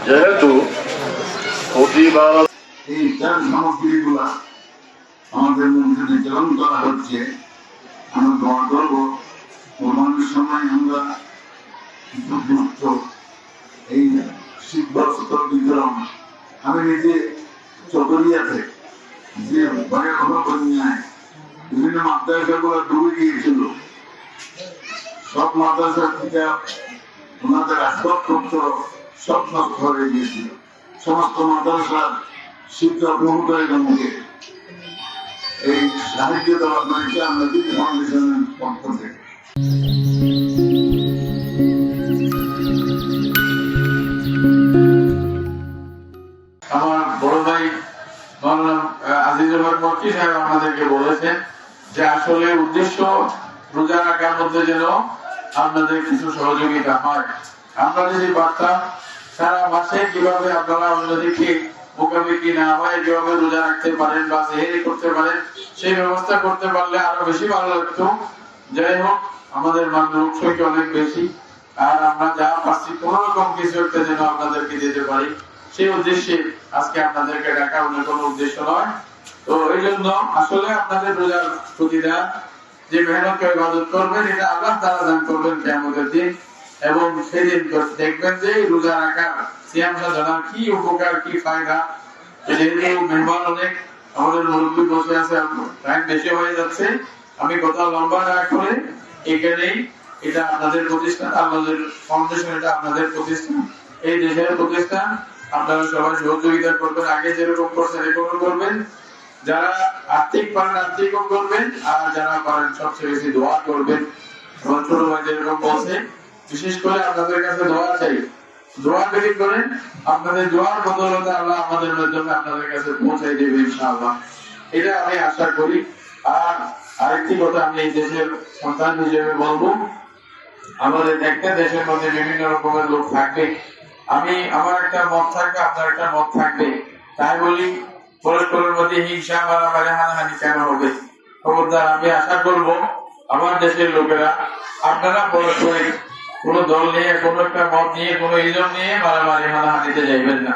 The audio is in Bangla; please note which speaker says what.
Speaker 1: যেহেতু প্রতিবার এই তেল সামগ্রীগুলা আমাদের মধ্যে বিতরণ করা হচ্ছে, আমরা দোয়া করব কোরবানির সময় আমরা উপযুক্ত এই শীতবস্ত্র বিতরণ। আমি নিজে চকরিয়াতে যে ভয়াবহ বন্যায় বিভিন্ন মাদ্রাসাগুলো ডুবে গিয়েছিল, সব মাদ্রাসা থেকে ওনাদের আসবাবপত্র সব নষ্ট হয়ে গিয়েছিল। সমস্ত মাদ্রাসার শিক্ষা প্রমুখ মুখে এই সাহায্য দেওয়া হয়েছে আমাদের ফাউন্ডেশনের পক্ষ থেকে।
Speaker 2: আমার বড় ভাই আজিজুল হক মক্কি সাহেব আমাদেরকে বলেছেন যে আসলে উদ্দেশ্য রোজা রাখার মধ্যে যেন আপনাদের কিছু সহযোগিতা হয়। আমরা যদি পারতাম সারা মাসে কিভাবে আপনারা অন্যদিকে মুখামুখি না হয় কিভাবে রোজা রাখতে পারেন বা সেহরি করতে পারেন সেই ব্যবস্থা করতে পারলে আরো বেশি ভালো লাগতো। যাই হোক, আমাদের লোক সংখ্যা অনেক বেশি, আর আমরা যা পাচ্ছি কোন রকম কিছু একটা যেন আপনাদেরকে দিতে পারি সেই উদ্দেশ্যে আজকে আপনাদেরকে ডাকা, অন্য কোনো উদ্দেশ্য নয়। তো এই জন্য আসলে আপনাদের রোজার প্রতিদান যে মেহনত ইবাদত করবেন এটা আল্লাহ তাআলা দান করবেন কিয়ামতের দিন, এবং সেদিন দেখবেন যে রোজা রাখার সিয়াম সাধনার কি উপকার কি ফায়দা। যেহেতু মেহমান অনেক, আমাদের মুরব্বী বসে আছে, টাইম বেশি হয়ে যাচ্ছে, আমি কথা লম্বা না করে এখানেই, এটা আপনাদের প্রতিষ্ঠান, আপনাদের ফাউন্ডেশন, এটা আপনাদের প্রতিষ্ঠান, এই দেশের প্রতিষ্ঠান, আপনারা সবাই সহযোগিতা করবেন, আগে যেরকম করছেন এরকম করবেন, যারা আর্থিক পারেন আর্থিকও করবেন, আর যারা পারেন সবচেয়ে বেশি দোয়া করবেন। আমার ছোট ভাই যেরকম বলছে, বিশেষ করে আপনাদের কাছে দোয়া চাই, দোয়া বেশি করেন, আপনাদের দোয়ার বদৌলতে আল্লাহ আমাদের মাধ্যমে আপনাদের কাছে পৌঁছাই দেবে ইনশাআল্লাহ, এটা আমি আশা করি। আর আরেকটি কথা আমি এই দেশের সন্তান হিসেবে বলবো, আমাদের একটা দেশের মধ্যে বিভিন্ন রকমের লোক থাকবে, আমার একটা মত থাকবে, আপনার একটা মত থাকবে, তাই বলি পরস্পরের মধ্যে হিংসা মারামারি হানাহানি কেন হবে? খবরদার, আমি আশা করব আমার দেশের লোকেরা আপনারা পরস্পরের কোন দল নিয়ে, কোন একটা মত নিয়ে, কোন ইজম নিয়ে মারামারি হানাহানিতে যাইবেন না।